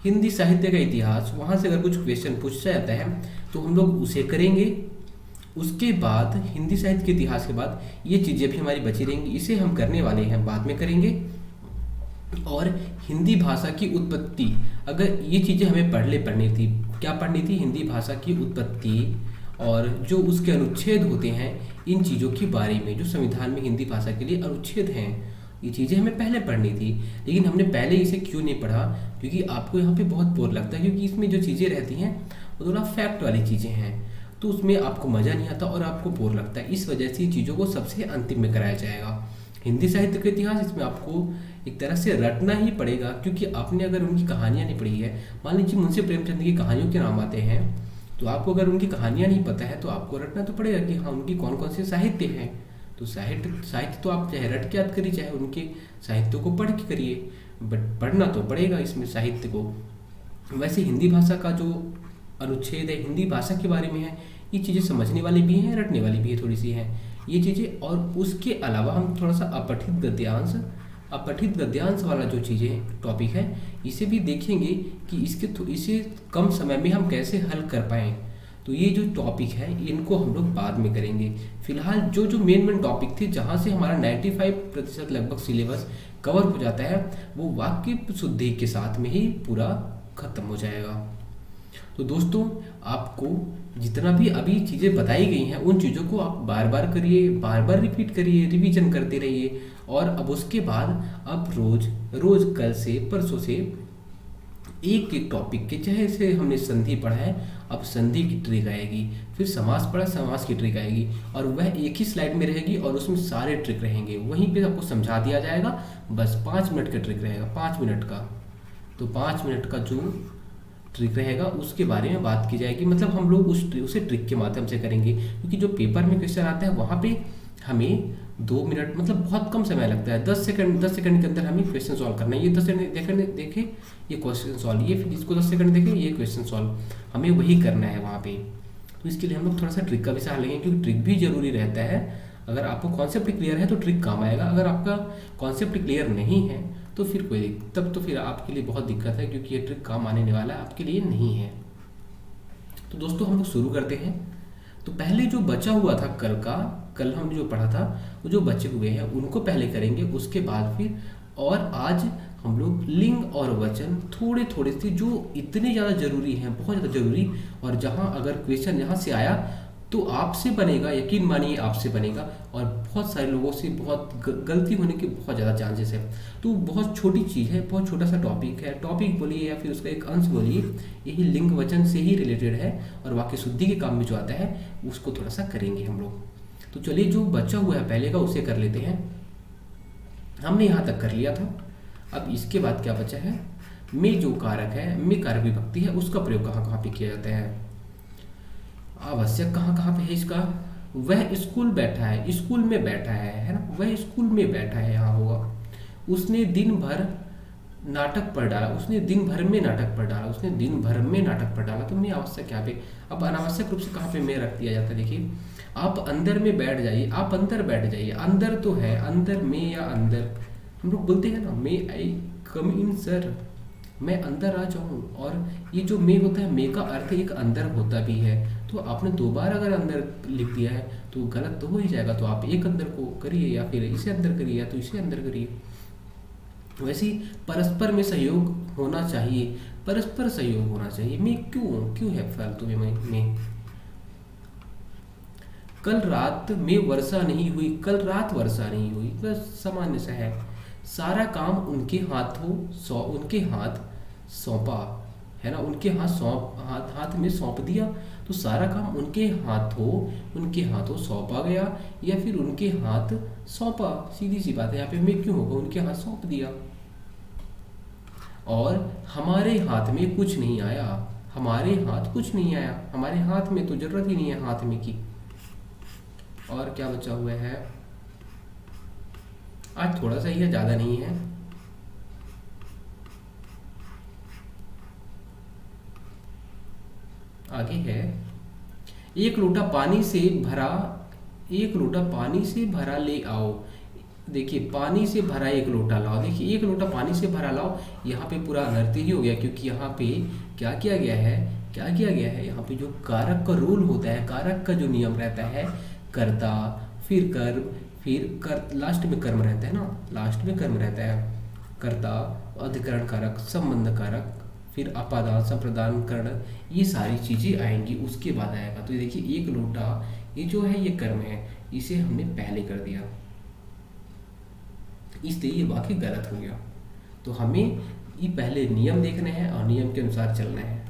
हिंदी साहित्य का इतिहास, वहाँ से अगर कुछ क्वेश्चन पूछा जाता है तो हम लोग उसे करेंगे। उसके बाद हिंदी साहित्य के इतिहास के बाद ये चीज़ें भी हमारी बची रहेंगी, इसे हम करने वाले हैं, बाद में करेंगे। और हिंदी भाषा की उत्पत्ति, अगर ये चीज़ें हमें पढ़नी थी, क्या पढ़नी थी? हिंदी भाषा की उत्पत्ति और जो उसके अनुच्छेद होते हैं, इन चीज़ों के बारे में, जो संविधान में हिंदी भाषा के लिए अनुच्छेद हैं, ये चीज़ें हमें पहले पढ़नी थी। लेकिन हमने पहले इसे क्यों नहीं पढ़ा? क्योंकि आपको यहाँ पे बहुत बोर लगता है, क्योंकि इसमें जो चीज़ें रहती हैं वो थोड़ा फैक्ट वाली चीज़ें हैं, तो उसमें आपको मज़ा नहीं आता और आपको बोर लगता है। इस वजह से चीज़ों को सबसे अंतिम में कराया जाएगा। हिंदी साहित्य का इतिहास, इसमें आपको एक तरह से रटना ही पड़ेगा, क्योंकि आपने अगर उनकी कहानियाँ नहीं पढ़ी है, मान लीजिए मुंशी प्रेमचंद की कहानियों के नाम आते हैं, तो आपको अगर उनकी कहानियाँ नहीं पता है तो आपको रटना तो पड़ेगा कि हाँ उनकी कौन कौन से साहित्य हैं। तो साहित्य साहित्य तो आप चाहे रट के याद करिए, चाहे उनके साहित्यों को पढ़ के करिए, बट पढ़ना तो पड़ेगा इसमें साहित्य को। वैसे हिंदी भाषा का जो अनुच्छेद है, हिंदी भाषा के बारे में है, ये चीज़ें समझने वाली भी हैं, रटने वाली भी है, थोड़ी सी हैं ये चीज़ें। और उसके अलावा हम थोड़ा सा अपठित गद्यांश वाला जो चीज़ें टॉपिक है, इसे भी देखेंगे कि इसे कम समय में हम कैसे हल कर पाएँ। तो ये जो टॉपिक है इनको हम लोग बाद में करेंगे। फिलहाल जो जो मेन टॉपिक थे, जहाँ से हमारा 95% लगभग सिलेबस कवर हो जाता है, वो वाक्य शुद्धि के साथ में ही पूरा खत्म हो जाएगा। तो दोस्तों, आपको जितना भी अभी चीज़ें बताई गई हैं, उन चीज़ों को आप बार बार करिए, बार बार रिपीट करिए, रिवीजन करते रहिए। और अब उसके बाद अब रोज रोज, कल से परसों से एक एक टॉपिक के, चाहे से हमने संधि पढ़ा है, अब संधि की ट्रिक आएगी, फिर समास पढ़ा, समास की ट्रिक आएगी, और वह एक ही स्लाइड में रहेगी और उसमें सारे ट्रिक रहेंगे, वहीं पे आपको समझा दिया जाएगा। बस 5 मिनट का ट्रिक रहेगा, 5 मिनट का। तो 5 मिनट का जो ट्रिक रहेगा उसके बारे में बात की जाएगी, मतलब हम लोग उसे ट्रिक के माध्यम से करेंगे, क्योंकि जो पेपर में क्वेश्चन आता है वहाँ पे हमें 2 मिनट, मतलब बहुत कम समय लगता है, 10 सेकंड के अंदर हमें क्वेश्चन सॉल्व करना है। ये 10 सेकंड देखे ये क्वेश्चन सॉल्व, ये फिर इसको 10 सेकंड देखे ये क्वेश्चन सॉल्व, हमें वही करना है वहाँ पे। तो इसके लिए हम लोग थोड़ा सा ट्रिक का भी सहारा लेंगे, क्योंकि ट्रिक भी जरूरी रहता है। अगर आपको कॉन्सेप्ट क्लियर है तो ट्रिक काम आएगा, अगर आपका कॉन्सेप्ट क्लियर नहीं है तो फिर तब तो फिर आपके लिए बहुत दिक्कत है, क्योंकि ये ट्रिक काम आने वाला आपके लिए नहीं है। तो दोस्तों, हम लोग शुरू करते हैं। तो पहले जो बचा हुआ था कल हमने जो पढ़ा था, वो जो बचे हुए हैं उनको पहले करेंगे, उसके बाद फिर। और आज हम लोग लिंग और वचन थोड़े थोड़े से, जो इतने ज़्यादा जरूरी हैं, बहुत ज़्यादा जरूरी, और जहाँ अगर क्वेश्चन यहाँ से आया तो आपसे बनेगा, यकीन मानिए आपसे बनेगा, और बहुत सारे लोगों से बहुत गलती होने के बहुत ज़्यादा चांसेस है। तो बहुत छोटी चीज़ है, बहुत छोटा सा टॉपिक है, टॉपिक बोलिए या फिर उसका एक अंश बोलिए, यही लिंग वचन से ही रिलेटेड है, और वाक्य शुद्धि के काम में जो आता है उसको थोड़ा सा करेंगे हम लोग। तो चलिए, जो बचा हुआ है पहले का उसे कर लेते हैं। हमने यहाँ तक कर लिया था। अब इसके बाद क्या बचा है? में जो कारक है, में कारक विभक्ति है, उसका प्रयोग कहाँ कहाँ पे किया जाता है, आवश्यक कहाँ कहाँ पे है इसका। वह स्कूल बैठा है, स्कूल में बैठा है ना, वह स्कूल में बैठा है, यहाँ होगा। उसने दिन भर नाटक पढ़ डाला, उसने दिन भर में नाटक पढ़ डाला, उसने दिन भर में नाटक पढ़ डाला। तो मैं आवश्यक यहाँ पे, अब अनावश्यक रूप से कहाँ पे मैं रख दिया जाता है, देखिए। आप अंदर में बैठ जाइए, आप अंदर बैठ जाइए, अंदर तो है, अंदर में या अंदर, हम लोग बोलते हैं ना, मे आई कम इन सर, मैं अंदर आ जाऊं। और ये जो मे होता है, मे का अर्थ एक अंदर होता भी है, तो आपने 2 बार अगर अंदर लिख दिया है तो गलत तो हो ही जाएगा। तो आप एक अंदर को करिए, या फिर इसे अंदर करिए, या तो इसे अंदर करिए। वैसे ही परस्पर में सहयोग होना चाहिए, परस्पर सहयोग होना चाहिए। मैं क्यों है फालतू में मैं। कल रात में वर्षा नहीं हुई, कल रात वर्षा नहीं हुई, बस सामान्य सा है। सारा काम उनके हाथ सौंपा, है ना, उनके हाथ में सौंप दिया। तो सारा काम उनके हाथों सौंपा गया, या फिर उनके हाथ सौंपा, सीधी सी बात है। यहाँ पे मैं क्यों होगा, उनके हाथ सौंप दिया। और हमारे हाथ में कुछ नहीं आया, हमारे हाथ कुछ नहीं आया, हमारे हाथ में तो जरूरत ही नहीं है हाथ में की। और क्या बचा हुआ है, आज थोड़ा सा ही है, ज्यादा नहीं है। आगे है, एक लोटा पानी से भरा ले आओ। देखिए पानी से भरा एक लोटा लाओ, देखिए एक लोटा पानी से भरा लाओ, यहाँ पे पूरा अनर्थ ही हो गया, क्योंकि यहाँ पे क्या किया गया है, क्या किया गया है, यहाँ पे जो कारक का रूल होता है, कारक का जो नियम रहता है, कर्ता फिर कर्म फिर कर, लास्ट में कर्म रहता है ना, लास्ट में कर्म रहता है, कर्ता अधिकरण कारक संबंध कारक फिर अपादान संप्रदान करण, ये सारी चीज़ें आएंगी उसके बाद आएगा। तो ये देखिए एक लोटा, ये जो है ये कर्म है, इसे हमने पहले कर दिया, इसलिए ये वाक्य गलत हो गया। तो हमें ये पहले नियम देखने हैं और नियम के अनुसार चलना है।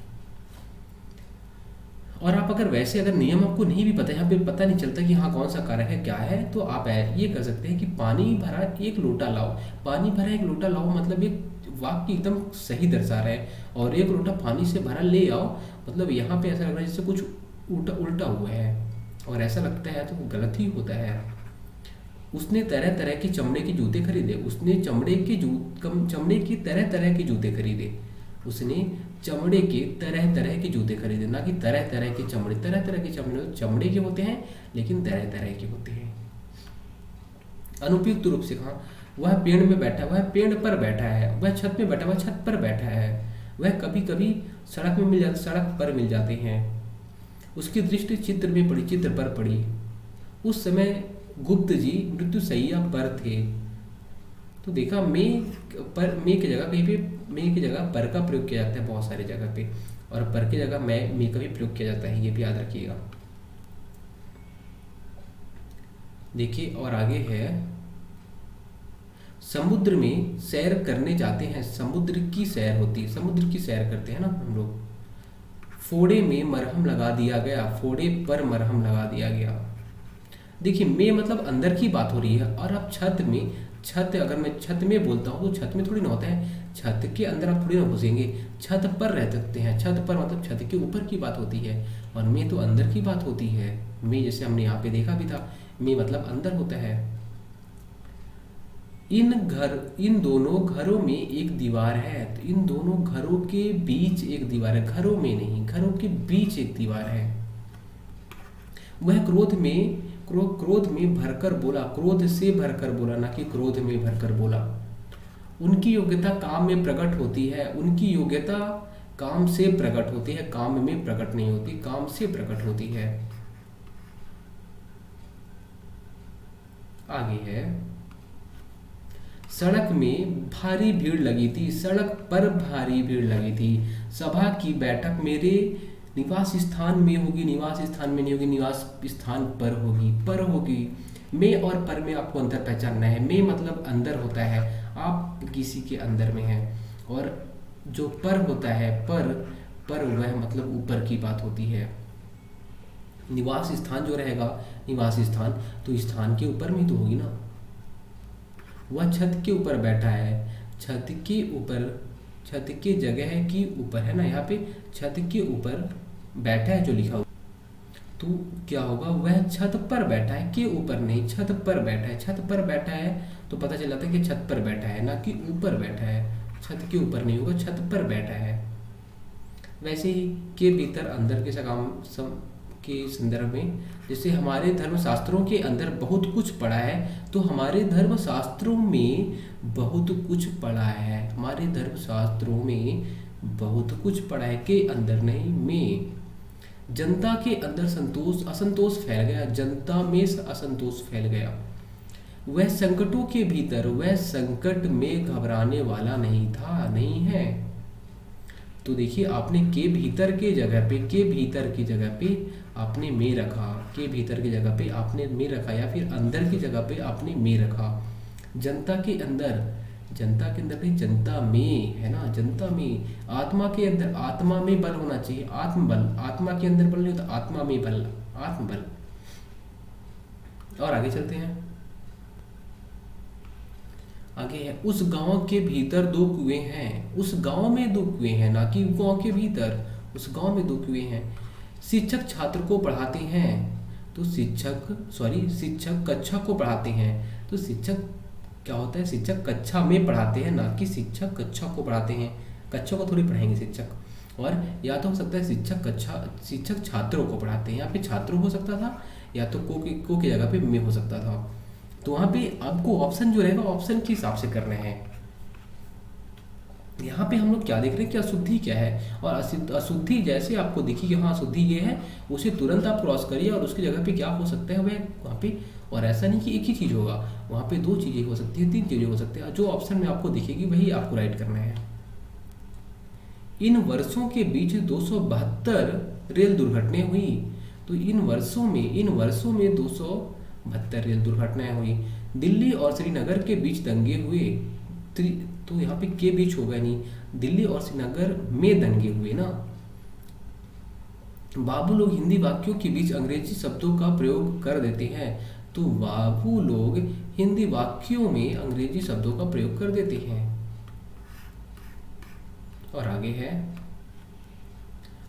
और आप अगर वैसे अगर नियम आपको नहीं भी पता, यहाँ पे पता नहीं चलता कि हाँ कौन सा कारक है क्या है, तो आप ये कर सकते हैं कि पानी भरा एक लोटा लाओ, पानी भरा एक लोटा लाओ मतलब एक वाक्य एकदम सही दर्शा रहा है, और एक लोटा पानी से भरा ले आओ मतलब यहाँ पे ऐसा लग रहा है जैसे कुछ उल्टा उल्टा हुआ है, और ऐसा लगता है तो गलत ही होता है। उसने तरह तरह के चमड़े के जूते खरीदे, उसने चमड़े की तरह तरह के जूते खरीदे, उसने चमड़े के तरह तरह के जूते खरीदे, ना कि तरह तरह के चमड़े, तरह तरह के चमड़े चमड़े के होते हैं लेकिन तरह तरह के होते हैं। अनुपयुक्त रूप से कहा, वह पेड़ में बैठा, वह पेड़ पर बैठा है, वह छत में बैठा, वह छत पर बैठा है, वह कभी कभी सड़क में मिल जाते, सड़क पर मिल जाते हैं, उसकी दृष्टि चित्र में पड़ी, चित्र पर पड़ी, उस समय गुप्त जी मृत्युशैया पर थे। तो देखा मे पर, मे की जगह कहीं पे मे की जगह पर का प्रयोग किया जाता है बहुत सारी जगह पे, और पर की जगह मे का भी प्रयोग किया जाता है, ये भी याद रखिएगा। देखिए और आगे है, समुद्र में सैर करने जाते हैं, समुद्र की सैर होती है, समुद्र की सैर करते हैं ना हम लोग। फोड़े में मरहम लगा दिया गया, फोड़े पर मरहम लगा दिया गया। देखिए में मतलब अंदर की बात हो रही है, और अब छत में, छत अगर मैं छत में बोलता हूँ तो छत में थोड़ी ना होता है, छत के अंदर आप थोड़ी ना घुसेंगे, छत पर रह सकते हैं, छत पर मतलब छत के ऊपर की बात होती है, और में तो अंदर की बात होती है। में जैसे हमने यहाँ पे देखा भी था, में मतलब अंदर होता है। इन दोनों घरों में एक दीवार है, तो इन दोनों घरों के बीच एक दीवार है, घरों में नहीं, घरों के बीच एक दीवार है। वह क्रोध में भरकर बोला, क्रोध से भरकर बोला, ना कि क्रोध में भरकर बोला। उनकी योग्यता काम में प्रकट होती है, उनकी योग्यता काम से प्रकट होती है, काम में प्रकट नहीं होती, काम से प्रकट होती है। आगे है, सड़क में भारी भीड़ लगी थी, सड़क पर भारी भीड़ लगी थी, सभा की बैठक मेरे निवास स्थान में होगी, निवास स्थान में नहीं होगी, निवास स्थान पर होगी। में और पर में आपको अंतर पहचानना है। में मतलब अंदर होता है, आप किसी के अंदर में हैं, और जो पर होता है पर वह मतलब ऊपर की बात होती है। निवास स्थान जो रहेगा, निवास स्थान तो स्थान के ऊपर में तो होगी ना। वह छत के ऊपर बैठा है, छत के ऊपर, छत के जगह के ऊपर है ना, यहाँ पे छत के ऊपर बैठा है जो लिखा हुआ, तो क्या होगा, वह छत पर बैठा है, के ऊपर नहीं, छत पर बैठा है। छत पर बैठा है तो पता चल जाता है कि छत पर बैठा है, ना कि ऊपर बैठा है, छत के ऊपर नहीं होगा, छत पर बैठा है। वैसे ही के भीतर अंदर के के संदर्भ में, जैसे हमारे धर्मशास्त्रों के अंदर बहुत कुछ पढ़ा है, तो हमारे धर्मशास्त्रों में बहुत कुछ पढ़ा है, हमारे धर्मशास्त्रों में बहुत कुछ पढ़ा है, के अंदर नहीं, में। जनता के अंदर असंतोष फैल गया, जनता में असंतोष फैल गया। वह संकटों के भीतर, वह संकट में घबराने वाला नहीं था, नहीं है। तो देखिए आपने के भीतर के जगह पे, के भीतर की जगह पे आपने में रखा, के भीतर की जगह पे आपने में रखा, या फिर अंदर की जगह पे आपने में रखा। जनता के अंदर, जनता के अंदर नहीं, जनता में है ना, जनता में। आत्मा के अंदर, आत्मा में बल होना चाहिए, आत्मबल। आत्मा के अंदर बल नहीं होता, आत्मा में बल, आत्मबल। और आगे चलते हैं, आगे है, उस गांव के भीतर दो कुएं हैं, उस गांव में दो कुएं हैं, ना कि गांव के भीतर, उस गांव में दो कुएं हैं। शिक्षक छात्र को पढ़ाते हैं, तो शिक्षक कक्षा को पढ़ाते हैं, तो शिक्षक क्या होता है, शिक्षक कक्षा में पढ़ाते हैं, ना कि शिक्षक कक्षा को पढ़ाते हैं। कक्षा को थोड़ी पढ़ाएंगे शिक्षक। और या तो हो सकता है शिक्षक छात्रों को पढ़ाते हैं, यहाँ पे छात्रों हो सकता था, या तो को की जगह पे में हो सकता था। तो वहाँ पे आपको ऑप्शन जो रहेगा ऑप्शन के हिसाब से करना है। यहाँ पे हम लोग क्या देख रहे हैं कि अशुद्धि क्या है, और अशुद्धि जैसे आपको दिखी कि हाँ अशुद्धि ये है, उसे तुरंत आप क्रॉस करिए और उसकी जगह पे क्या हो सकता है वह वहाँ पे। और ऐसा नहीं कि एक ही चीज़ होगा, वहाँ पे 2 चीज़ें हो सकती है, 3 चीज़ें हो सकती है, जो ऑप्शन में आपको दिखेगी वही आपको राइट करना है। इन वर्षों के बीच 272 रेल दुर्घटनाएं हुई। तो इन वर्षों में 272 रेल दुर्घटनाएं हुई। दिल्ली और श्रीनगर के बीच दंगे हुए। तो यहाँ पे के बीच होगा नहीं, दिल्ली और श्रीनगर में दंगे हुए ना। बाबू लोग हिंदी वाक्यों के बीच अंग्रेजी शब्दों का प्रयोग कर देते हैं। तो बाबू लोग हिंदी वाक्यों में अंग्रेजी शब्दों का प्रयोग कर देते हैं। और आगे है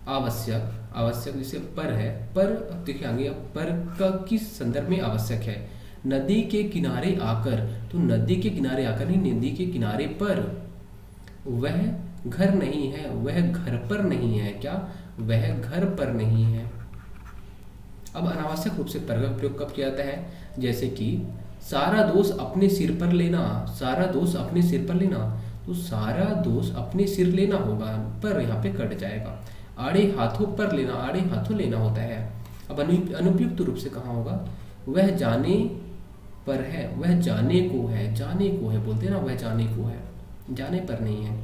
आवश्यक। आवश्यक जैसे पर है, पर अब देखिए आगे पर का किस संदर्भ में आवश्यक है। नदी के किनारे आकर, तो नदी के किनारे आकर नहीं, नदी के किनारे पर। वह घर नहीं है, वह घर पर नहीं है। क्या? वह घर पर नहीं है। अब अनावश्यक रूप से पर का प्रयोग कब किया जाता है? जैसे कि सारा दोष अपने सिर पर लेना, सारा दोष अपने सिर पर लेना। तो सारा दोष अपने सिर लेना होगा, पर यहाँ पे कट जाएगा। आड़े हाथों पर लेना, आड़े हाथों लेना होता है। अब अनुपयुक्त रूप से कहाँ होगा? वह जाने पर है, वह जाने को है, जाने को है बोलते हैं ना, वह जाने को है, जाने पर नहीं है।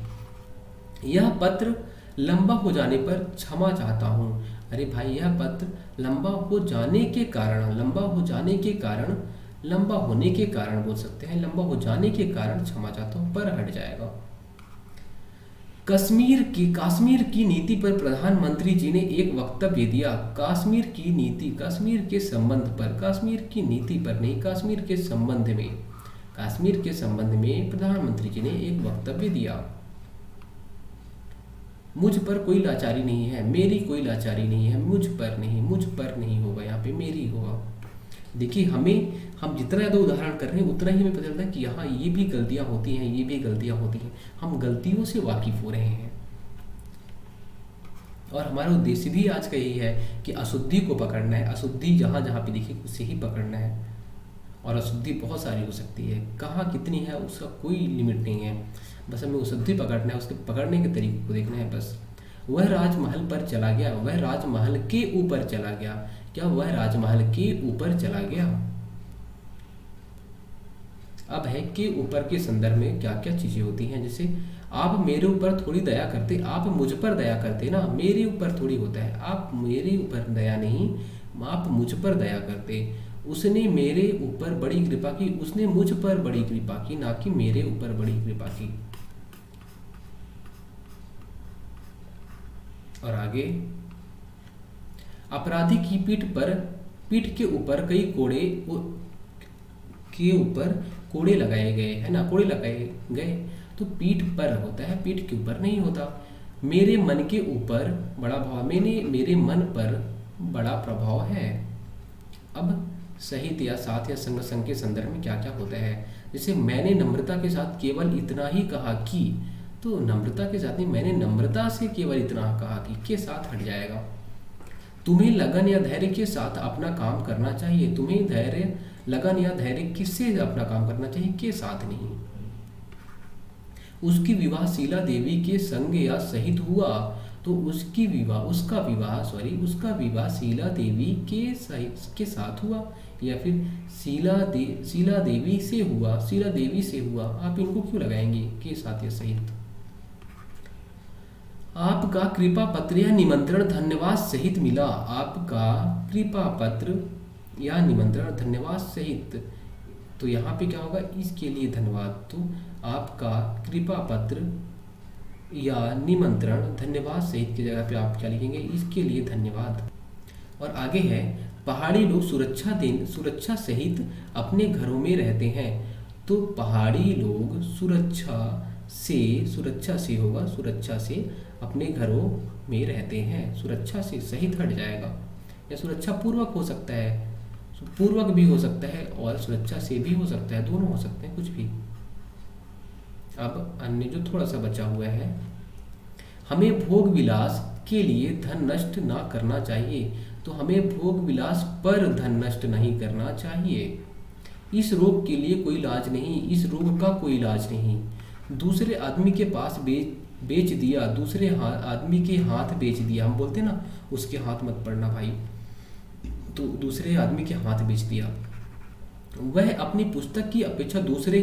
यह पत्र लंबा हो जाने पर क्षमा चाहता हूँ। अरे भाई, यह पत्र लंबा हो जाने के कारण, लंबा हो जाने के कारण, लंबा होने के कारण बोल सकते हैं, लंबा हो जाने के कारण क्षमा चाहता हूँ, पर हट जाएगा। कश्मीर की नीति पर प्रधानमंत्री जी ने एक वक्तव्य दिया। कश्मीर की नीति, कश्मीर के संबंध पर, कश्मीर की नीति पर नहीं, कश्मीर के संबंध में, कश्मीर के संबंध में प्रधानमंत्री जी ने एक वक्तव्य दिया। मुझ पर कोई लाचारी नहीं है, मेरी कोई लाचारी नहीं है, मुझ पर नहीं होगा, यहाँ पे मेरी होगा। देखिए हम जितना ज़्यादा उदाहरण कर रहे हैं उतना ही हमें पता चलता है कि यहाँ ये भी गलतियाँ होती हैं, ये भी गलतियाँ होती हैं। हम गलतियों से वाकिफ हो रहे हैं, और हमारा उद्देश्य भी आज का यही है कि अशुद्धि को पकड़ना है। अशुद्धि जहाँ जहाँ पे दिखे उसे ही पकड़ना है। और अशुद्धि बहुत सारी हो सकती है, कहाँ कितनी है उसका कोई लिमिट नहीं है, बस हमें अशुद्धि पकड़ना है, उसके पकड़ने के तरीके को देखना है बस। वह राजमहल पर चला गया, वह राजमहल के ऊपर चला गया। क्या? वह राजमहल के ऊपर चला गया। अब है के ऊपर के संदर्भ में क्या क्या चीजें होती हैं। जैसे आप मेरे ऊपर थोड़ी दया करते, आप मुझ पर दया करते ना, मेरे ऊपर थोड़ी होता है, आप मेरे ऊपर दया नहीं, आप मुझ पर दया करते। उसने मेरे ऊपर बड़ी कृपा की, उसने मुझ पर बड़ी कृपा की, ना कि मेरे ऊपर बड़ी कृपा की। और आगे अपराधी की पीठ के ऊपर कई कोड़े लगाए गए, है ना, कोड़े लगाए गए। तो पीठ पर होता है, पीठ के ऊपर नहीं होता। मेरे मन के ऊपर बड़ा भाव, मेरे मन पर बड़ा प्रभाव है। अब सहित या साथ या संग के संदर्भ में क्या क्या होता है। जैसे मैंने नम्रता के साथ केवल इतना ही कहा कि, तो नम्रता के साथ नहीं, मैंने नम्रता से केवल इतना कहा कि के साथ हट जाएगा। तुम्हें लगन या धैर्य के साथ अपना काम करना चाहिए। तुम्हें धैर्य, लगन या धैर्य किससे अपना काम करना चाहिए, के साथ नहीं। उसकी विवाह शीला देवी के संग या सहित हुआ। तो उसका विवाह शीला देवी के साथ हुआ, या फिर शीला देवी से हुआ, शीला देवी से हुआ। आप इनको क्यों लगाएंगे के साथ या सहित। आपका कृपा पत्र या निमंत्रण धन्यवाद सहित मिला। आपका कृपा पत्र या निमंत्रण धन्यवाद सहित, तो यहाँ पे क्या होगा, इसके लिए धन्यवाद। तो आपका कृपा पत्र या निमंत्रण धन्यवाद सहित की जगह पे आप क्या लिखेंगे, इसके लिए धन्यवाद। और आगे है पहाड़ी लोग सुरक्षा सहित अपने घरों में रहते हैं। तो पहाड़ी लोग सुरक्षा से होगा, सुरक्षा से अपने घरों में रहते हैं। सुरक्षा से सहित हट जाएगा, या सुरक्षा पूर्वक हो सकता है, पूर्वक भी हो सकता है और सुरक्षा से भी हो सकता है, दोनों हो सकते हैं, कुछ भी। अब अन्य जो थोड़ा सा बचा हुआ है, हमें भोग विलास के लिए धन नष्ट ना करना चाहिए। तो हमें भोग विलास पर धन नष्ट नहीं करना चाहिए। इस रोग के लिए कोई इलाज नहीं, इस रोग का कोई इलाज नहीं। दूसरे आदमी के पास बेच दिया, दूसरे आदमी के हाथ बेच दिया। हम बोलते हैं ना, उसके हाथ मत पड़ना भाई, तो दूसरे आदमी के हाथ बेच दिया। वह अपनी पुस्तक की अपेक्षा दूसरे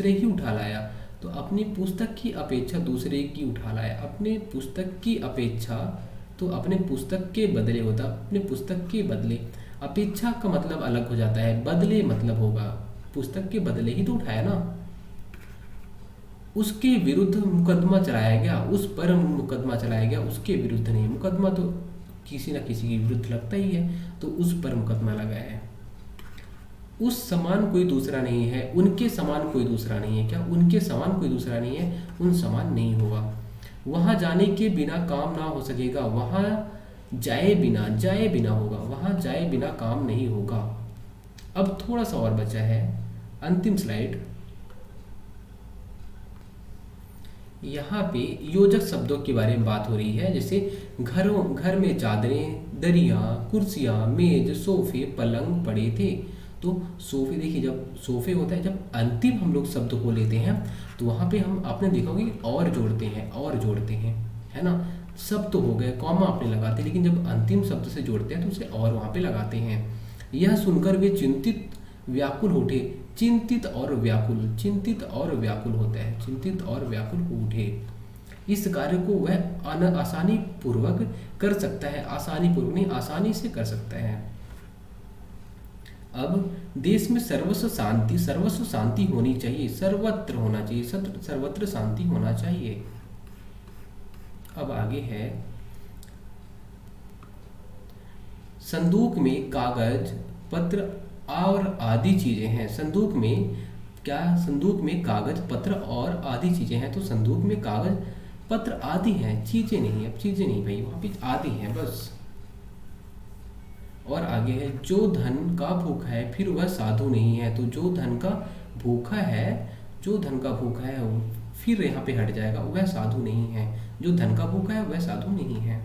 ही उठा लाया। तो अपनी पुस्तक की अपेक्षा दूसरे की उठा लाया। अपने पुस्तक की अपेक्षा, तो अपने पुस्तक के बदले होता, अपने पुस्तक के बदले। अपेक्षा का मतलब अलग हो जाता है, बदले मतलब होगा पुस्तक के बदले ही तो उठाया ना। उसके विरुद्ध मुकदमा चलाया गया, उस पर मुकदमा चलाया गया, उसके विरुद्ध नहीं। मुकदमा तो किसी न किसी के विरुद्ध लगता ही है, तो उस पर मुकदमा लगाया है। उस समान कोई दूसरा नहीं है, उनके समान कोई दूसरा नहीं है। क्या उनके समान कोई दूसरा नहीं है, उन समान नहीं होगा। वहां जाने के बिना काम ना हो सकेगा, वहां जाए बिना होगा, वहां जाए बिना काम नहीं होगा। अब थोड़ा सा और बचा है, अंतिम स्लाइड। यहाँ पे योजक शब्दों के बारे में बात हो रही है, जैसे घर में चादरें, दरियाँ, कुर्सियाँ, मेज, सोफे, पलंग पड़े थे। तो सोफे, देखिए जब सोफे होता है, जब अंतिम हम लोग शब्द को लेते हैं तो वहाँ पे हम आपने देखा होगा कि और जोड़ते हैं, है ना। सब तो हो गए, कॉमा आपने लगाते, लेकिन जब अंतिम शब्द से जोड़ते हैं तो उसे और वहाँ पे लगाते हैं। यह सुनकर वे चिंतित व्याकुल उठे। चिंतित और व्याकुल होता है, चिंतित और व्याकुल उठे। इस कार्य को वह आसानी पूर्वक कर सकता है, आसानी पूर्वक नहीं, आसानी से कर सकता है। अब देश में सर्वस्व शांति होनी चाहिए, सर्वत्र होना चाहिए, सर्वत्र शांति होना चाहिए। अब आगे है, संदूक में कागज पत्र और आदि चीजें हैं। संदूक में कागज पत्र और आदि चीजें हैं। तो संदूक में कागज पत्र आदि हैं, चीजें नहीं। अब चीजें नहीं भाई, वहां पे आदि हैं बस। और आगे है, जो धन का भूखा है फिर वह साधु नहीं है। तो जो धन का भूखा है वो फिर यहाँ पे हट जाएगा, वह साधु नहीं है। जो धन का भूखा है वह साधु नहीं है।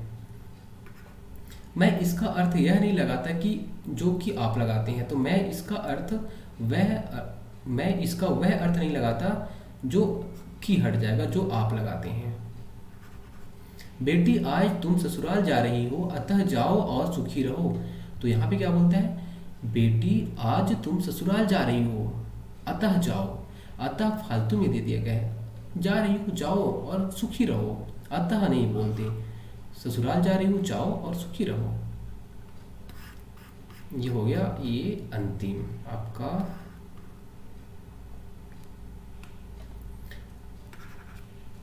मैं इसका अर्थ यह नहीं लगाता कि जो कि आप लगाते हैं, तो मैं इसका वह अर्थ नहीं लगाता जो कि हट जाएगा, जो आप लगाते हैं। बेटी आज तुम ससुराल जा रही हो, अतः जाओ और सुखी रहो। तो यहाँ पे क्या बोलता है, बेटी आज तुम ससुराल जा रही हो, अतः जाओ। अतः फालतू में दे दिया गया है, जा रही हो जाओ और सुखी रहो, अतः नहीं बोलते। ससुराल जा रही हो, जाओ और सुखी रहो। ये हो गया ये अंतिम आपका।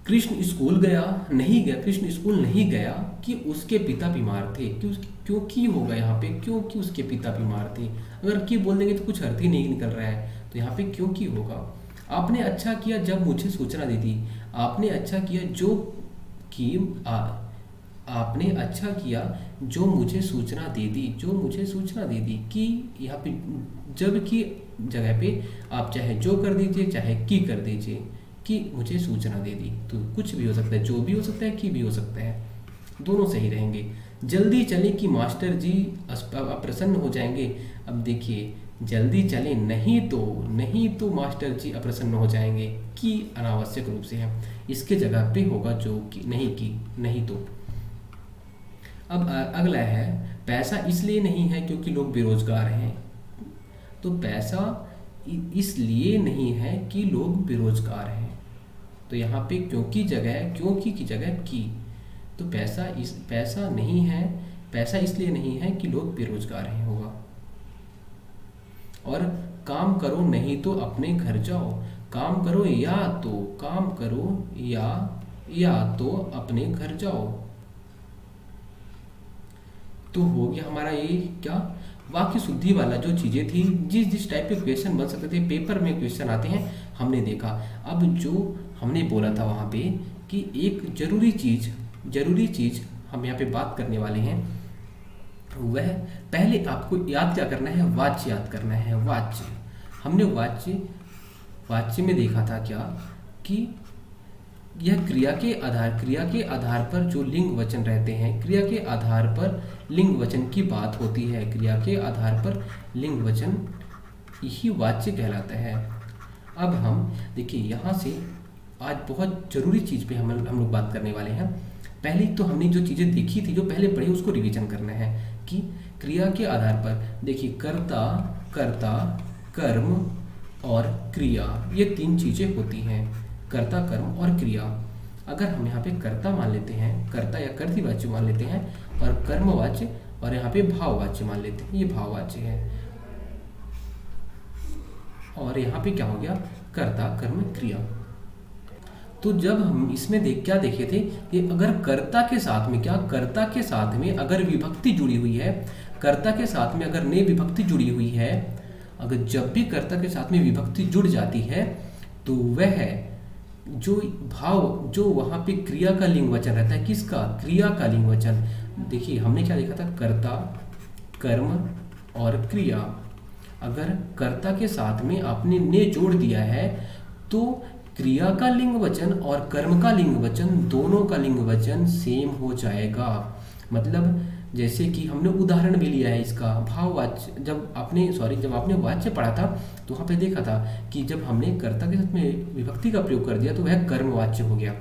कृष्ण स्कूल नहीं गया कि उसके पिता बीमार थे। क्योंकि होगा यहाँ पे, क्योंकि उसके पिता बीमार थे। अगर कि बोल देंगे तो कुछ अर्थ ही नहीं निकल रहा है, तो यहाँ पे क्योंकि होगा। आपने अच्छा किया जब मुझे सूचना दे दी। आपने अच्छा किया आपने अच्छा किया जो मुझे सूचना दे दी। कि यहाँ पे जब की जगह पे आप चाहे जो कर दीजिए, चाहे की कर दीजिए, कि मुझे सूचना दे दी। तो कुछ भी हो सकता है, जो भी हो सकता है, की भी हो सकता है, दोनों सही रहेंगे। जल्दी चले कि मास्टर जी अप्रसन्न हो जाएंगे। अब देखिए, जल्दी चले नहीं तो मास्टर जी अप्रसन्न हो जाएंगे, कि अनावश्यक रूप से है, इसके जगह पे होगा जो कि नहीं तो। अब अगला है, पैसा इसलिए नहीं है क्योंकि लोग बेरोजगार हैं। तो पैसा इसलिए नहीं है कि लोग बेरोजगार हैं। तो यहाँ पे क्योंकि की जगह की। तो पैसा इसलिए नहीं है कि लोग बेरोजगार हैं होगा। और काम करो नहीं तो अपने घर जाओ। काम करो या तो अपने घर जाओ। तो हो गया हमारा ये क्या, वाक्य शुद्धि वाला जो चीजें थी, जिस टाइप के क्वेश्चन बन सकते थे, पेपर में क्वेश्चन आते हैं, हमने देखा। अब जो हमने बोला था वहाँ पे कि एक जरूरी चीज हम यहाँ पे बात करने वाले हैं, वह पहले आपको याद क्या करना है, वाच्य याद करना है। वाच्य हमने वाच्य में देखा था क्या, कि यह क्रिया के आधार पर जो लिंग वचन रहते हैं, क्रिया के आधार पर लिंग वचन की बात होती है। क्रिया के आधार पर लिंग वचन यही वाच्य कहलाता है। अब हम देखिए यहाँ से आज बहुत ज़रूरी चीज़ पे हम लोग बात करने वाले हैं। पहले तो हमने जो चीज़ें देखी थी, जो पहले पढ़ी, उसको रिवीजन करना है कि क्रिया के आधार पर देखिए कर्ता, कर्ता, कर्म और क्रिया, ये तीन चीज़ें होती हैं, कर्ता, कर्म और क्रिया। अगर हम यहाँ पे कर्ता मान लेते हैं, कर्ता या कर्तृवाच्य मान लेते हैं, और कर्मवाच्य और यहाँ पे भाववाच्य मान लेते हैं, ये भाववाच्य है। और यहाँ पे क्या हो गया, कर्ता, कर्म, क्रिया। तो जब हम इसमें क्या देखे थे कि अगर कर्ता के साथ में कर्ता के साथ में अगर विभक्ति जुड़ी हुई है, कर्ता के साथ में अगर ने विभक्ति जुड़ी हुई है, अगर जब भी कर्ता के साथ में विभक्ति जुड़ जाती है तो वह जो भाव, जो वहाँ पे क्रिया का लिंग वचन रहता है, किसका, क्रिया का लिंग वचन। देखिए हमने क्या देखा था, कर्ता, कर्म और क्रिया। अगर कर्ता के साथ में आपने ने जोड़ दिया है तो क्रिया का लिंग वचन और कर्म का लिंग वचन, दोनों का लिंग वचन सेम हो जाएगा। मतलब जैसे कि हमने उदाहरण भी लिया है इसका, भाववाच्य, जब आपने वाच्य पढ़ा था तो वहाँ पे देखा था कि जब हमने कर्ता के साथ में विभक्ति का प्रयोग कर दिया तो वह कर्मवाच्य हो गया।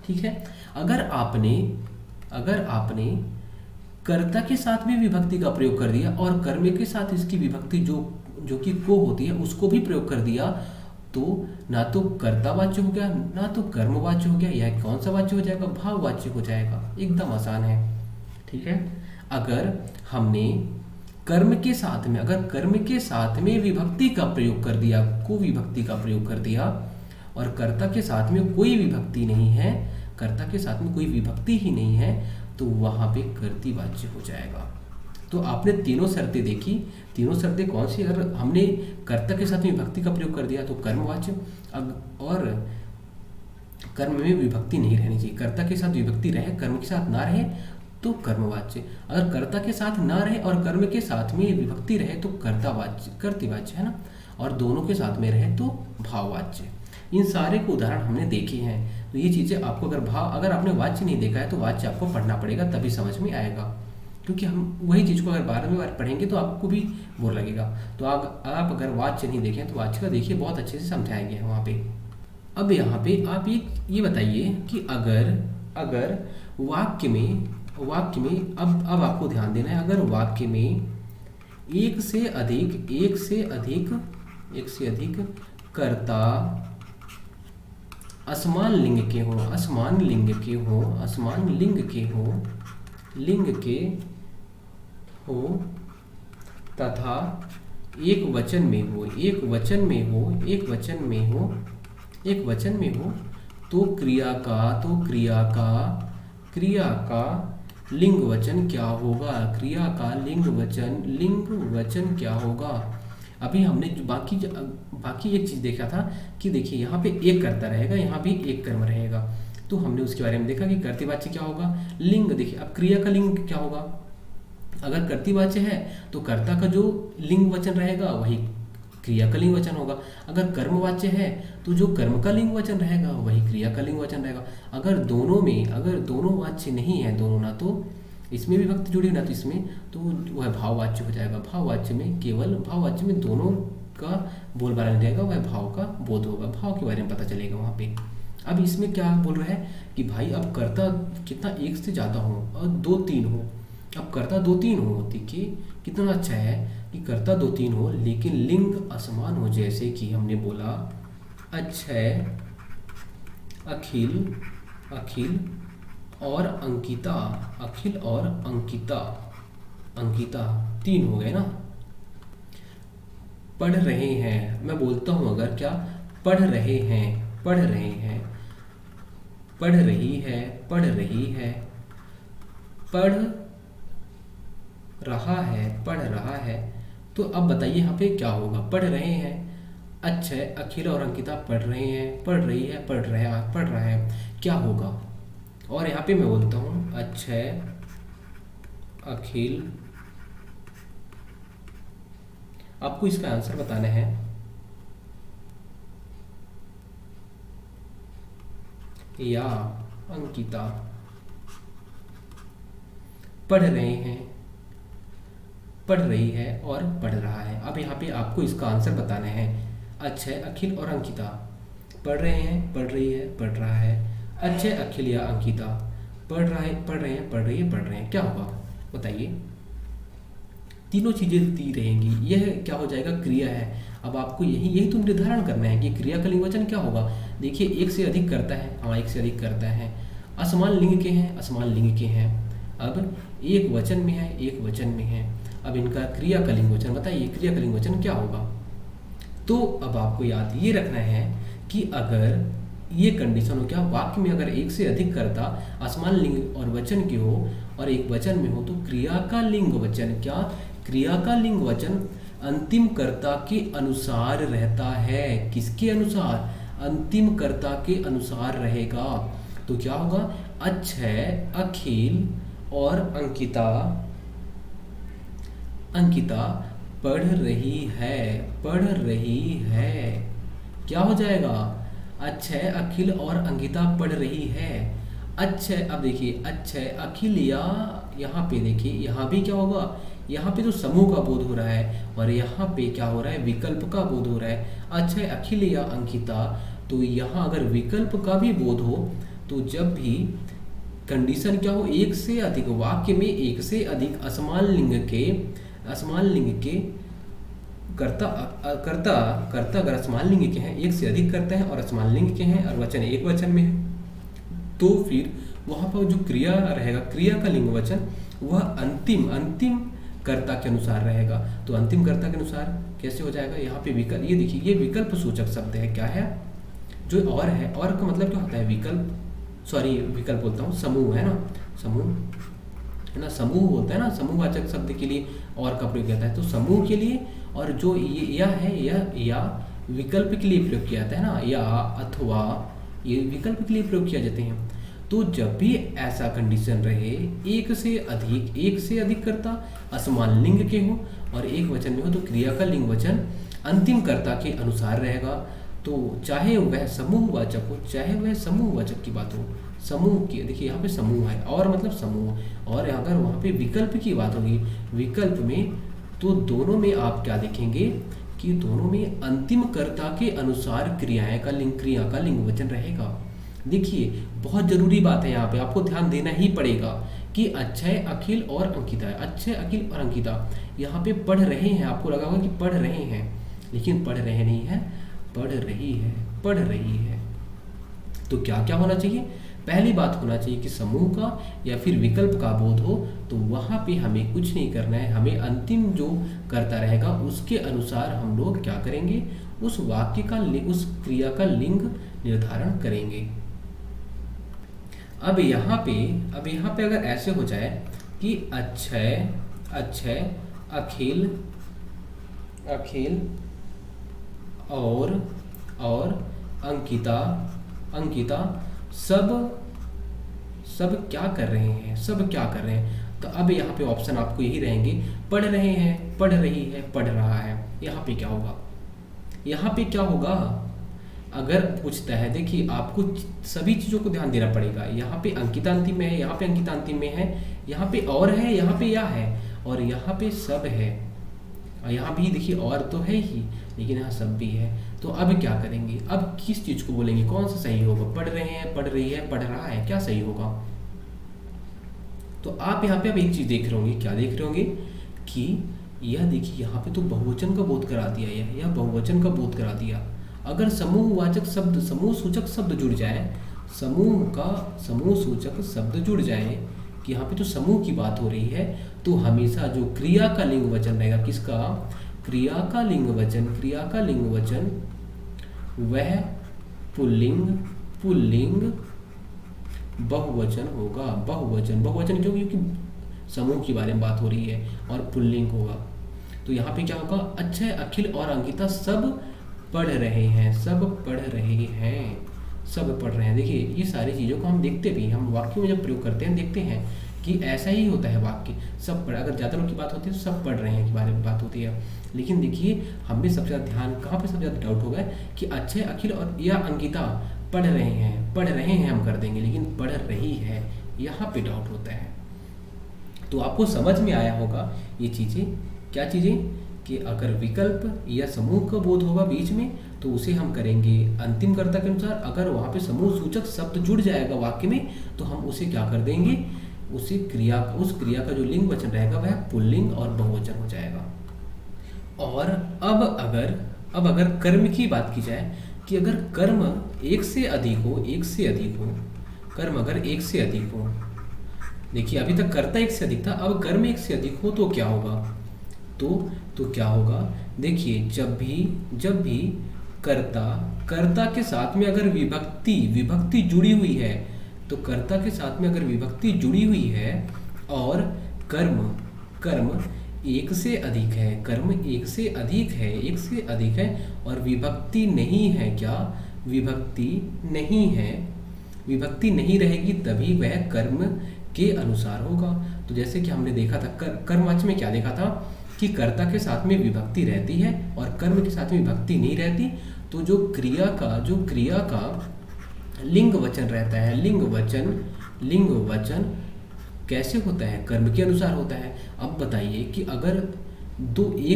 ठीक है, अगर आपने कर्ता के साथ भी विभक्ति का प्रयोग कर दिया और कर्म के साथ इसकी विभक्ति जो कि को होती है उसको भी प्रयोग कर दिया, तो ना तो कर्तावाच्य हो गया, ना तो कर्मवाच्य हो गया, यह कौन सा वाच्य हो जाएगा, भाववाच्य हो जाएगा। एकदम आसान है। ठीक है, अगर हमने कर्म के साथ में विभक्ति का प्रयोग कर दिया, को विभक्ति का प्रयोग कर दिया, और कर्ता के साथ में कोई विभक्ति नहीं है, कर्ता के साथ में कोई विभक्ति ही नहीं है, तो वहां पे कर्तृवाच्य हो जाएगा। तो आपने तीनों शर्तें देखी, तीनों शर्तें कौन सी, अगर हमने कर्ता के साथ में विभक्ति का प्रयोग कर दिया तो कर्मवाच्य, और कर्म में विभक्ति नहीं रहनी चाहिए, कर्ता के साथ विभक्ति रहे, कर्म के साथ ना रहे तो कर्मवाच्य, अगर कर्ता के साथ ना रहे और कर्म के साथ में विभक्ति रहे तो कर्तृवाच्य है ना, और दोनों के साथ में रहे तो भाववाच्य। इन सारे को उदाहरण हमने देखे हैं। तो ये चीज़ें आपको अगर आपने वाच्य नहीं देखा है तो वाच्य आपको पढ़ना पड़ेगा, तभी समझ में आएगा, क्योंकि हम वही चीज़ को अगर 12वीं बार पढ़ेंगे तो आपको भी बोर लगेगा। तो आप अगर वाच्य नहीं देखें तो वाच्य का देखिए, बहुत अच्छे से समझाया गया है वहाँ पे। अब यहाँ पे आप ये बताइए कि अगर वाक्य में अब आपको ध्यान देना है, अगर वाक्य में एक से अधिक कर्ता असमान लिंग के हो तथा एक वचन में हो तो क्रिया का लिंग वचन क्या होगा, क्रिया का लिंग वचन क्या होगा। अभी हमने जो बाकी एक चीज़ देखा था कि देखिए यहाँ पे एक कर्ता रहेगा, यहाँ भी एक कर्म रहेगा, तो हमने उसके बारे में देखा कि कर्तृवाच्य क्या होगा, लिंग। देखिए अब क्रिया का लिंग क्या होगा, अगर कर्तृवाच्य है तो कर्ता का जो लिंग वचन रहेगा वही क्रिया का लिंग वचन होगा, अगर कर्मवाच्य है तो जो कर्म का लिंग वचन रहेगा वही क्रिया का लिंग वचन रहेगा। अगर दोनों वाच्य नहीं है, दोनों ना तो इसमें विभक्ति जुड़ी ना तो इसमें, तो वह भाववाच्य हो जाएगा। भाववाच्य में दोनों का बोलबाला नहीं रहेगा, वह भाव का बोध होगा, भाव के बारे में पता चलेगा वहाँ पे। अब इसमें क्या बोल रहा है कि भाई अब कर्ता कितना एक से ज़्यादा हो और 2-3 हो, अब कर्ता 2-3 हो, देखिए कितना अच्छा है कि कर्ता 2-3 हो लेकिन लिंग असमान हो, जैसे कि हमने बोला अक्षय, अखिल और अंकिता, अंकिता 3 हो गए ना। पढ़ रहे हैं, मैं बोलता हूं अगर क्या, पढ़ रही है, पढ़ रहा है, तो अब बताइए यहाँ पे क्या होगा, पढ़ रहे हैं, अक्षय, अखिल और अंकिता पढ़ रहे हैं, पढ़ रहा है, क्या होगा। और यहाँ पे मैं बोलता हूँ अक्षय, अखिल, आपको इसका आंसर बताना है। या अंकिता पढ़ रहे हैं, पढ़ रही है और पढ़ रहा है। अब यहाँ पे आपको इसका आंसर बताना है। अक्षय, अखिल और अंकिता पढ़ रहे हैं, पढ़ रही है, पढ़ रहा है। अक्षय, अखिल या अंकिता पढ़ रहा है, पढ़ रहे हैं, पढ़ रही है, पढ़ रहे हैं, क्या होगा बताइए। तीनों चीजें दी रहेंगी, यह क्या हो जाएगा, क्रिया है। अब आपको यही यही तो निर्धारण करना है कि क्रिया का लिंग वचन क्या होगा। देखिए एक से अधिक करता है, हाँ एक से अधिक करता है। असमान लिंग के हैं, असमान लिंग के हैं। अब एक वचन में है, एक वचन में है। अब इनका क्रिया का लिंग वचन बताइए, क्रिया का लिंग वचन क्या होगा। तो अब आपको याद ये रखना है कि अगर ये कंडीशन हो, क्या वाक्य में अगर एक से अधिक कर्ता असमान लिंग और वचन के हो और एक वचन में हो, तो क्रिया का लिंग वचन क्या, क्रिया का लिंग वचन अंतिम कर्ता के अनुसार रहता है। किसके अनुसार, अंतिम कर्ता के अनुसार रहेगा। तो क्या होगा, अक्षय, अखिल और अंकिता, अंकिता पढ़ रही है, पढ़ रही है, क्या हो जाएगा, अक्षय, अखिल और अंकिता पढ़ रही है। अक्षय, अब देखिए अक्षय, अखिल या यहाँ पे देखिए यहाँ भी क्या होगा, यहाँ पे तो समूह का बोध हो रहा है और यहाँ पे क्या हो रहा है, विकल्प का बोध हो रहा है। अक्षय, अखिल या अंकिता, तो यहाँ अगर विकल्प का भी बोध हो तो जब भी कंडीशन क्या हो, एक से अधिक वाक्य में एक से अधिक असमान लिंग के कर्ता अगर असमान लिंग के हैं, एक से अधिक करता है और असमान लिंग के हैं और वचन एक वचन में है, तो फिर वहाँ पर जो क्रिया रहेगा, क्रिया का लिंग वचन वह अंतिम कर्ता के अनुसार रहेगा। तो अंतिम कर्ता के अनुसार कैसे हो जाएगा, यहाँ पे विकल्प, ये देखिए ये विकल्प सूचक शब्द है, क्या है, जो और है, और का मतलब क्या होता है, विकल्प, सॉरी विकल्प बोलता हूँ, समूह है ना, समूह है ना, समूह होता है ना, समूहवाचक शब्द के लिए और का प्रयोग किया जाता है। तो समूह के लिए, और जो ये या है, या विकल्प के लिए प्रयोग किया जाता है ना, या अथवा ये विकल्प के लिए प्रयोग किया जाते हैं। तो जब भी ऐसा कंडीशन रहे, एक से अधिक कर्ता असमान लिंग के हो और एक वचन में हो, तो क्रिया का लिंग वचन अंतिम कर्ता के अनुसार रहेगा। तो चाहे वह समूहवाचक हो, चाहे वह समूहवाचक की बात हो, समूह की, देखिए यहाँ पे समूह है और मतलब समूह, और अगर वहाँ पे विकल्प की बात होगी, विकल्प में, तो दोनों में आप क्या देखेंगे कि दोनों में अंतिम कर्ता के अनुसार क्रिया का लिंग वचन रहेगा। देखिए बहुत जरूरी बात है, यहाँ पे आपको ध्यान देना ही पड़ेगा कि अक्षय, अखिल और अंकिता है, अक्षय, अखिल और अंकिता यहाँ पे पढ़ रहे हैं। आपको लगा होगा कि पढ़ रहे हैं, लेकिन पढ़ रहे नहीं है, पढ़ रही है, पढ़ रही है। तो क्या क्या होना चाहिए, पहली बात होना चाहिए कि समूह का या फिर विकल्प का बोध हो, तो वहाँ पे हमें कुछ नहीं करना है, हमें अंतिम जो कर्ता रहेगा उसके अनुसार हम लोग क्या करेंगे, उस वाक्य का, उस क्रिया का लिंग निर्धारण करेंगे। अब यहाँ पे अगर ऐसे हो जाए कि अक्षय, अखिल और अंकिता सब क्या कर रहे हैं, तो अब यहाँ पे ऑप्शन आपको यही रहेंगे, पढ़ रहे हैं, पढ़ रही है, पढ़ रहा है। यहाँ पे क्या होगा, अगर पूछता है, देखिए आपको सभी चीज़ों को ध्यान देना पड़ेगा। यहाँ पे अंकिता अंतिम में है, यहाँ पे अंकिता अंतिम में है, यहाँ पे और है, यहाँ पे या है, और यहाँ पे सब है, और यहाँ भी देखिए और तो है ही, लेकिन यहाँ सब भी है। तो अब क्या करेंगे, अब किस चीज़ को बोलेंगे, कौन सा सही होगा, पढ़ रहे हैं, पढ़ रही है, पढ़ रहा है, क्या सही होगा। तो आप यहाँ पे अब एक चीज़ देख रहे होंगे, क्या देख रहे होंगे कि यह देखिए यहाँ पे तो बहुवचन का बोध करा दिया, यह बहुवचन का बोध करा दिया। अगर समूहवाचक शब्द, समूह सूचक शब्द जुड़ जाए, समूह सूचक शब्द जुड़ जाए कि यहाँ पे तो समूह की बात हो रही है, तो हमेशा जो क्रिया का लिंग वचन रहेगा, किसका, क्रिया का लिंग वचन वह पुल्लिंग बहुवचन होगा। बहुवचन क्यों, क्योंकि समूह के बारे में बात हो रही है और पुल्लिंग होगा। तो यहाँ पे क्या होगा, अक्षय, अखिल और अंकिता सब पढ़ रहे हैं, सब पढ़ रहे हैं। देखिए ये सारी चीज़ों को हम देखते भी, हम वाक्यों में जब प्रयोग करते हैं देखते हैं कि ऐसा ही होता है, वाक्य सब पढ़, अगर ज़्यादा लोग की बात होती है तो सब पढ़ रहे हैं के बारे में बात होती है। लेकिन देखिए हमें सबसे ज़्यादा ध्यान कहाँ पे, सबसे ज़्यादा डाउट होगा कि अक्षय, अखिल और या अंकिता पढ़ रहे हैं हम कर देंगे, लेकिन पढ़ रही है यहाँ पे डाउट होता है। तो आपको समझ में आया होगा ये चीज़ें क्या चीज़ें कि अगर विकल्प या समूह का बोध होगा बीच में तो उसे हम करेंगे अंतिम कर्ता के अनुसार। अगर वहाँ पे समूह सूचक शब्द जुड़ जाएगा वाक्य में तो हम उसे क्या कर देंगे, उस क्रिया का जो लिंग वचन रहेगा वह पुल्लिंग और बहुवचन हो जाएगा। और अब अगर कर्म की बात की जाए कि अगर कर्म एक से अधिक हो, कर्म अगर एक से अधिक हो, देखिए अभी तक कर्ता एक से अधिक था, अब कर्म एक से अधिक हो तो क्या होगा, तो क्या होगा, देखिए जब भी कर्ता के साथ में अगर विभक्ति जुड़ी हुई है, तो कर्ता के साथ में अगर विभक्ति जुड़ी हुई है और कर्म एक से अधिक है, कर्म एक से अधिक है और विभक्ति नहीं है, क्या विभक्ति नहीं रहेगी तभी वह कर्म के अनुसार होगा। तो जैसे कि हमने देखा था कर्मवाच्य में क्या देखा था कि कर्ता के साथ में विभक्ति रहती है और कर्म के साथ में विभक्ति नहीं रहती, तो जो क्रिया का लिंग वचन रहता है, लिंग वचन कैसे होता है, कर्म के अनुसार होता है। अब बताइए कि अगर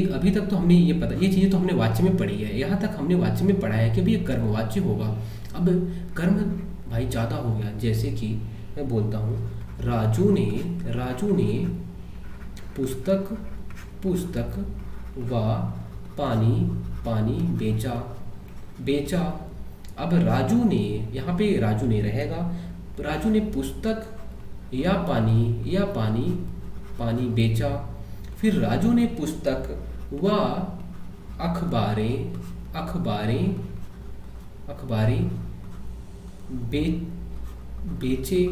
अभी तक तो हमने ये चीज़ें तो हमने वाच्य में पढ़ी है, यहाँ तक हमने वाच्य में पढ़ा है कि भाई ये कर्मवाच्य होगा। अब कर्म भाई ज़्यादा हो गया, जैसे कि मैं बोलता हूँ राजू ने पुस्तक व पानी बेचा। अब राजू ने, यहाँ पे राजू ने रहेगा, राजू ने पुस्तक या पानी बेचा। फिर राजू ने पुस्तक व अखबारें बेचे।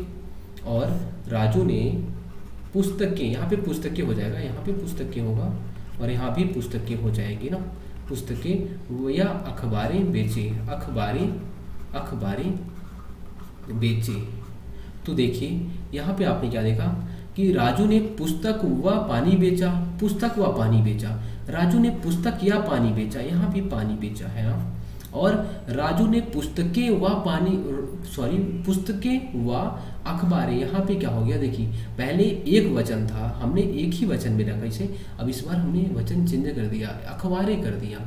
और राजू ने पुस्तकें, यहाँ पे पुस्तकें हो जाएगा, यहाँ पे पुस्तकें होगा और यहाँ भी पुस्तकें हो जाएगी ना, पुस्तकें या अखबारें बेचे। तो देखिए यहाँ पे आपने क्या देखा कि राजू ने पुस्तक व पानी बेचा, राजू ने पुस्तक या पानी बेचा, यहाँ भी पानी बेचा है ना। और राजू ने पुस्तकें व अखबारें, यहाँ पे क्या हो गया, देखिए पहले एक वचन था, हमने एक ही वचन में रखा इसे, अब इस बार हमने वचन चेंज कर दिया, अखबारें कर दिया,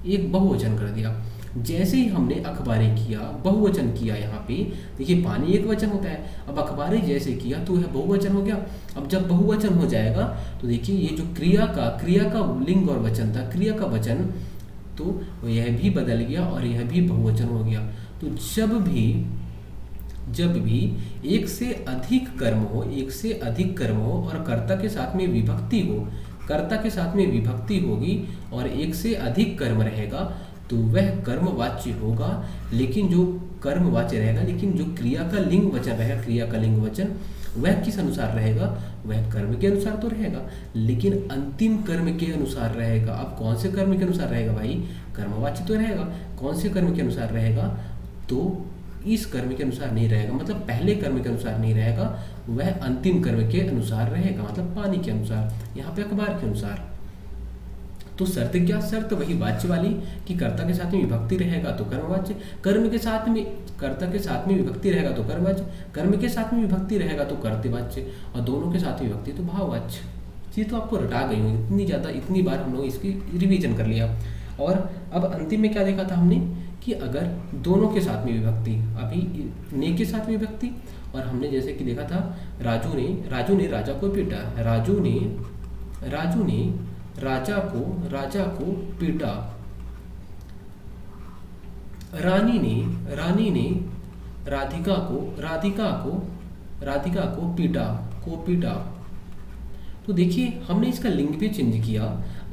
एक बहुवचन कर दिया। जैसे ही हमने अखबारें किया, बहुवचन किया, यहाँ पे देखिए पानी एक वचन होता है, अब अखबारें जैसे किया तो यह बहुवचन हो गया। अब जब बहुवचन हो जाएगा तो देखिए ये जो क्रिया का लिंग और वचन था, क्रिया का वचन, तो यह भी बदल गया और यह भी बहुवचन हो गया। तो जब भी एक से अधिक कर्म हो और कर्ता के साथ में विभक्ति होगी और एक से अधिक कर्म रहेगा तो वह कर्मवाच्य होगा। लेकिन जो कर्मवाच्य रहेगा, लेकिन जो क्रिया का लिंग वचन रहेगा, क्रिया का लिंग वचन वह किस अनुसार रहेगा, वह कर्म के अनुसार तो रहेगा, लेकिन अंतिम कर्म के अनुसार रहेगा। अब कौन से कर्म के अनुसार रहेगा भाई, कर्मवाच्य तो रहेगा, कौन से कर्म के अनुसार रहेगा, तो इस कर्म के अनुसार नहीं रहेगा, मतलब पहले कर्म के अनुसार नहीं रहेगा, वह अंतिम कर्म के अनुसार रहेगा, मतलब पानी के अनुसार, यहाँ पे अखबार के अनुसार। तो शर्त क्या, शर्त वही वाच्य वाली कि कर्ता के साथ में विभक्ति रहेगा तो कर्मवाच्य, कर्ता के साथ में विभक्ति रहेगा तो कर्मवाच्य, कर्म के साथ में विभक्ति रहेगा तो कर्तवाच्य, और दोनों के साथ में विभक्ति तो भाववाच्य। चीज़ तो आपको रटा गई हुई, इतनी बार हम लोग इसकी रिवीजन कर लिया। और अब अंतिम में क्या देखा था हमने कि अगर दोनों के साथ में विभक्ति, अभी ने के साथ में विभक्ति, और हमने जैसे कि देखा था राजू ने राजा को पीटा, राजू ने राजा को पीटा। रानी ने राधिका को पीटा। तो देखिए हमने इसका लिंग भी चेंज किया।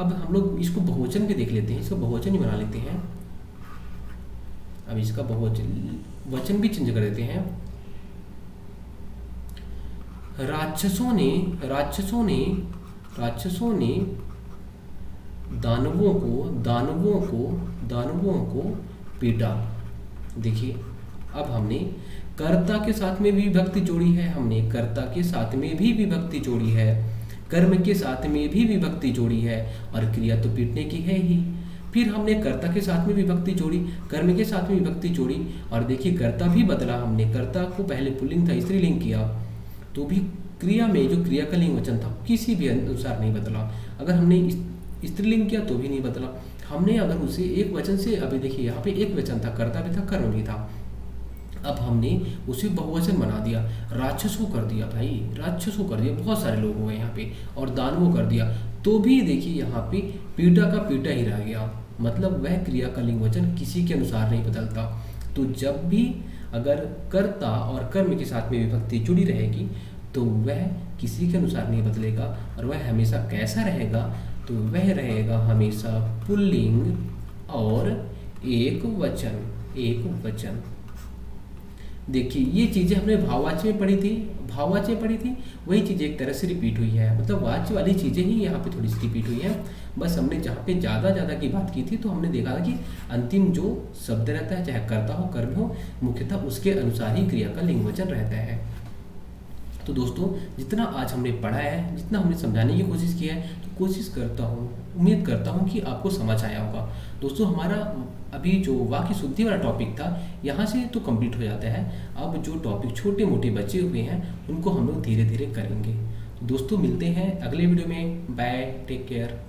अब हम लोग इसको बहुवचन भी देख लेते हैं, इसका बहुवचन ही बना लेते हैं। अब इसका वचन भी चेंज कर देते हैं। राक्षसों ने दानवों को पीटा। देखिए अब हमने कर्ता के साथ में भी विभक्ति जोड़ी है, हमने कर्ता के साथ में भी विभक्ति जोड़ी है, कर्म के साथ में भी विभक्ति जोड़ी है, और क्रिया तो पीटने की है ही। फिर हमने कर्ता के साथ में विभक्ति जोड़ी, कर्म के साथ में विभक्ति जोड़ी, और देखिए कर्ता भी बदला, हमने कर्ता को पहले पुल्लिंग था स्त्रीलिंग किया, तो भी क्रिया में जो क्रिया का लिंग वचन था किसी भी अनुसार नहीं बदला। अगर हमने स्त्रीलिंग किया तो भी नहीं बदला। हमने अगर उसे एक वचन से, अभी देखिए यहाँ पे एक वचन था, कर्ता भी था, कर्म भी था, अब हमने उसे बहुवचन बना दिया, राक्षसों कर दिया भाई, राक्षसों कर दिया, बहुत सारे लोग हुए यहाँ पे, और दानवों कर दिया, तो भी देखिए यहाँ पे पीटा का पीटा ही रह गया। मतलब वह क्रिया का लिंग वचन किसी के अनुसार नहीं बदलता। तो जब भी अगर कर्ता और कर्म के साथ में विभक्ति जुड़ी रहेगी तो वह किसी के अनुसार नहीं बदलेगा, और वह हमेशा कैसा रहेगा, तो वह रहेगा हमेशा पुल्लिंग और एक वचन, एक वचन। देखिए ये चीज़ें हमने भाववाच्य में पढ़ी थी, भाववाच्य में पढ़ी थी, वही चीज़ एक तरह से रिपीट हुई है, मतलब वाच्य वाली चीज़ें ही यहाँ पे थोड़ी सी रिपीट हुई है। बस हमने जहाँ पे ज़्यादा की बात की थी तो हमने देखा था कि अंतिम जो शब्द रहता है, चाहे कर्ता हो कर्म हो, मुख्यतः उसके अनुसार ही क्रिया का लिंग वचन रहता है। तो दोस्तों जितना आज हमने पढ़ा है, जितना हमने समझाने की कोशिश की है, तो कोशिश करता हूँ, उम्मीद करता हूँ कि आपको समझ आया होगा। दोस्तों हमारा अभी जो वाक्य शुद्धि वाला टॉपिक था यहाँ से तो कंप्लीट हो जाता है। अब जो टॉपिक छोटे मोटे बचे हुए हैं उनको हम लोग धीरे धीरे करेंगे। दोस्तों मिलते हैं अगले वीडियो में। Bye, take care.